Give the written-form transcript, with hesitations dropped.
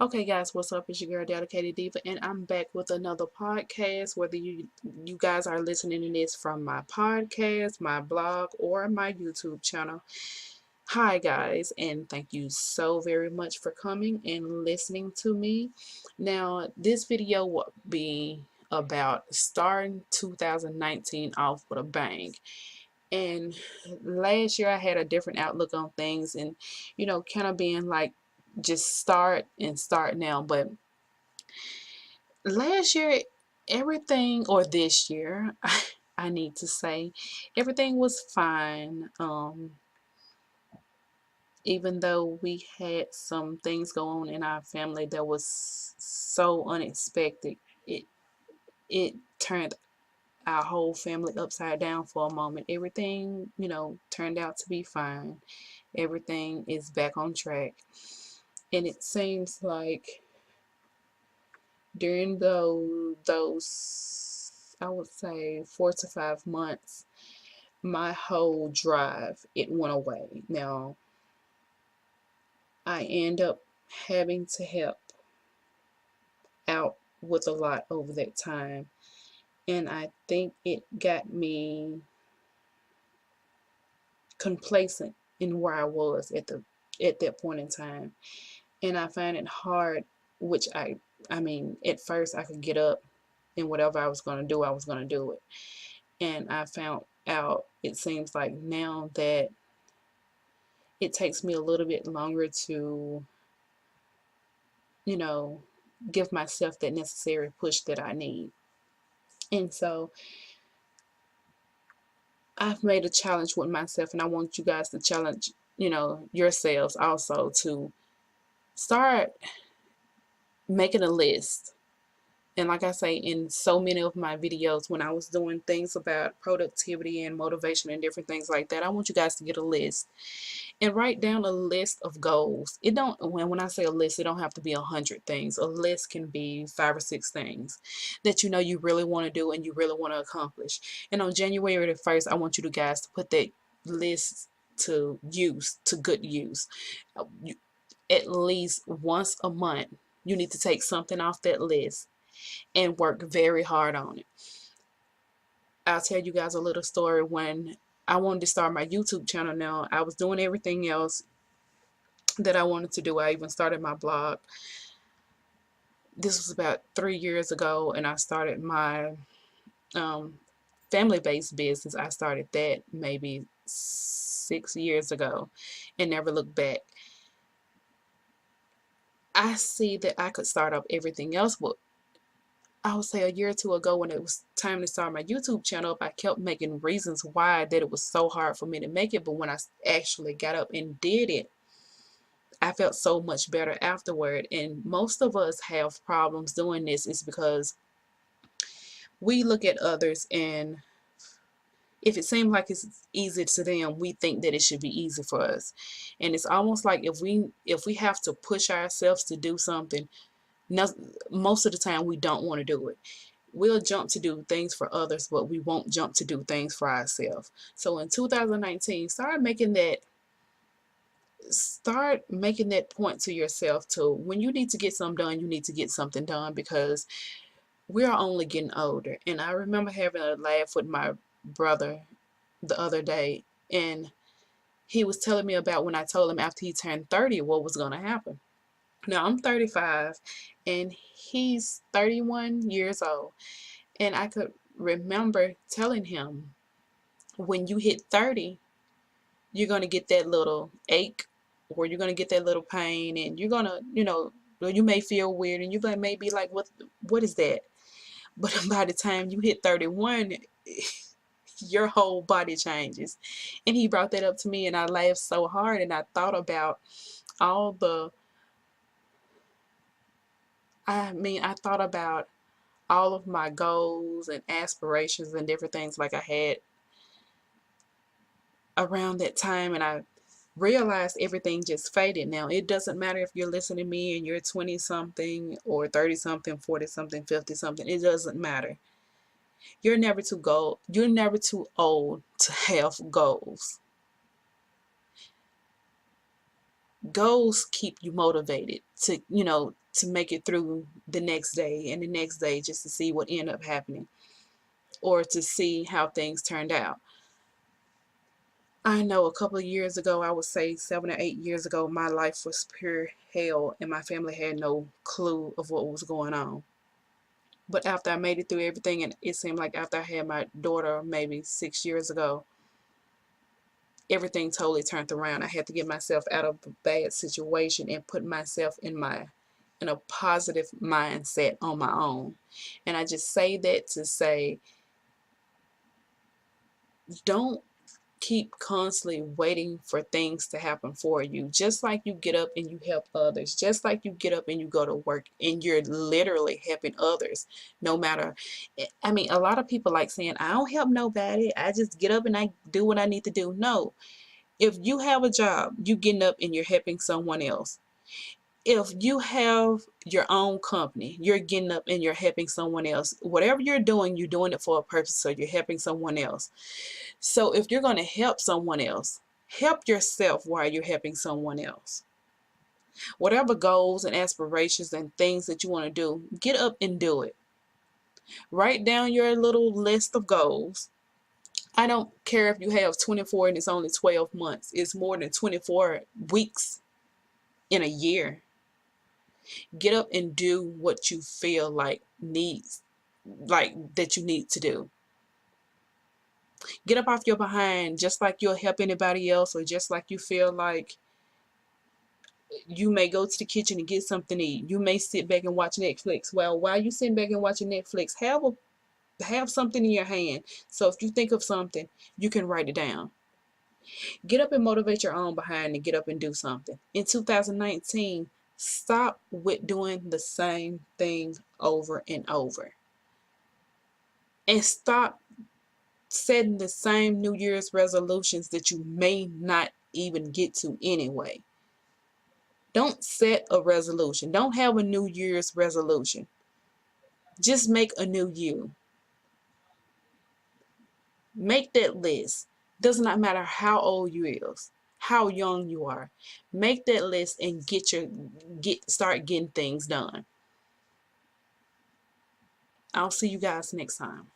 Okay, guys, what's up? It's your girl Dedicated Diva, and I'm back with another podcast. Whether you guys are listening to this from my podcast, my blog, or my YouTube channel. Hi, guys, and thank you so very much for coming and listening to me. Now, this video will be about starting 2019 off with a bang. And last year I had a different outlook on things, and kind of being like, just start and start now. But last year, everything, or this year, I need to say, everything was fine. Even though we had some things go on in our family that was so unexpected, it it turned our whole family upside down for a moment. Everything, turned out to be fine. Everything is back on track. And it seems like during those I would say 4 to 5 months, my whole drive, it went away. Now I end up having to help out with a lot over that time, and I think it got me complacent in where I was at that point in time. And I find it hard, which I mean at first I could get up and whatever I was going to do, I was going to do it. And I found out, it seems like now, that it takes me a little bit longer to, you know, give myself that necessary push that I need. And so I've made a challenge with myself, and I want you guys to challenge, yourselves also, to start making a list. And like I say in so many of my videos, when I was doing things about productivity and motivation and different things like that, I want you guys to get a list and write down a list of goals. It don't when I say a list, it don't have to be 100 things. A list can be 5 or 6 things that you really want to do and you really want to accomplish. And on January the 1st, I want you guys to put that list to good use. At least once a month, you need to take something off that list and work very hard on it. I'll tell you guys a little story. When I wanted to start my YouTube channel, now I was doing everything else that I wanted to do. I even started my blog. This was about 3 years ago, and I started my um, family-based business. I started that maybe 6 years ago and never looked back. I see that I could start up everything else, but I would say a year or two ago, when it was time to start my YouTube channel, I kept making reasons why that it was so hard for me to make it. But when I actually got up and did it, I felt so much better afterward. And most of us have problems doing this is because we look at others, and if it seems like it's easy to them, we think that it should be easy for us. And it's almost like if we have to push ourselves to do something, most of the time we don't want to do it. We'll jump to do things for others, but we won't jump to do things for ourselves. So in 2019, start making that point to yourself, to when you need to get something done, you need to get something done, because we are only getting older. And I remember having a laugh with my brother the other day, and he was telling me about when I told him after he turned 30 what was going to happen. Now I'm 35 and he's 31 years old. And I could remember telling him, when you hit 30, you're going to get that little ache, or you're going to get that little pain, and you're going to, you may feel weird, and you may be like, what is that? But by the time you hit 31, your whole body changes. And he brought that up to me, and I laughed so hard, and I thought about all the, I thought about all of my goals and aspirations and different things like I had around that time, and I realized everything just faded. Now, it doesn't matter if you're listening to me and you're 20 something or 30 something, 40 something, 50 something, it doesn't matter. You're never too old to have goals. Goals keep you motivated to to make it through the next day and the next day, just to see what ended up happening or to see how things turned out. I know a couple of years ago, I would say 7 or 8 years ago, my life was pure hell and my family had no clue of what was going on. But after I made it through everything, and it seemed like after I had my daughter maybe 6 years ago, everything totally turned around. I had to get myself out of a bad situation and put myself in a positive mindset on my own. And I just say that to say, don't keep constantly waiting for things to happen for you. Just like you get up and you help others, just like you get up and you go to work and you're literally helping others, no matter, I mean, a lot of people like saying, I don't help nobody, I just get up and I do what I need to do. No, if you have a job, you getting up and you're helping someone else. If you have your own company, you're getting up and you're helping someone else. Whatever you're doing it for a purpose, so you're helping someone else. So if you're going to help someone else, help yourself while you're helping someone else. Whatever goals and aspirations and things that you want to do, get up and do it. Write down your little list of goals. I don't care if you have 24 and it's only 12 months. It's more than 24 weeks in a year. Get up and do what you feel like that you need to do. Get up off your behind, just like you'll help anybody else, or just like you feel like you may go to the kitchen and get something to eat. You may sit back and watch Netflix. Well, while you sitting back and watching Netflix, have something in your hand. So if you think of something, you can write it down. Get up and motivate your own behind and get up and do something. In 2019, stop with doing the same thing over and over. And stop setting the same New Year's resolutions that you may not even get to anyway. Don't set a resolution. Don't have a New Year's resolution. Just make a new you. Make that list. Does not matter how old you is, how young you are. Make that list and start getting things done. I'll see you guys next time.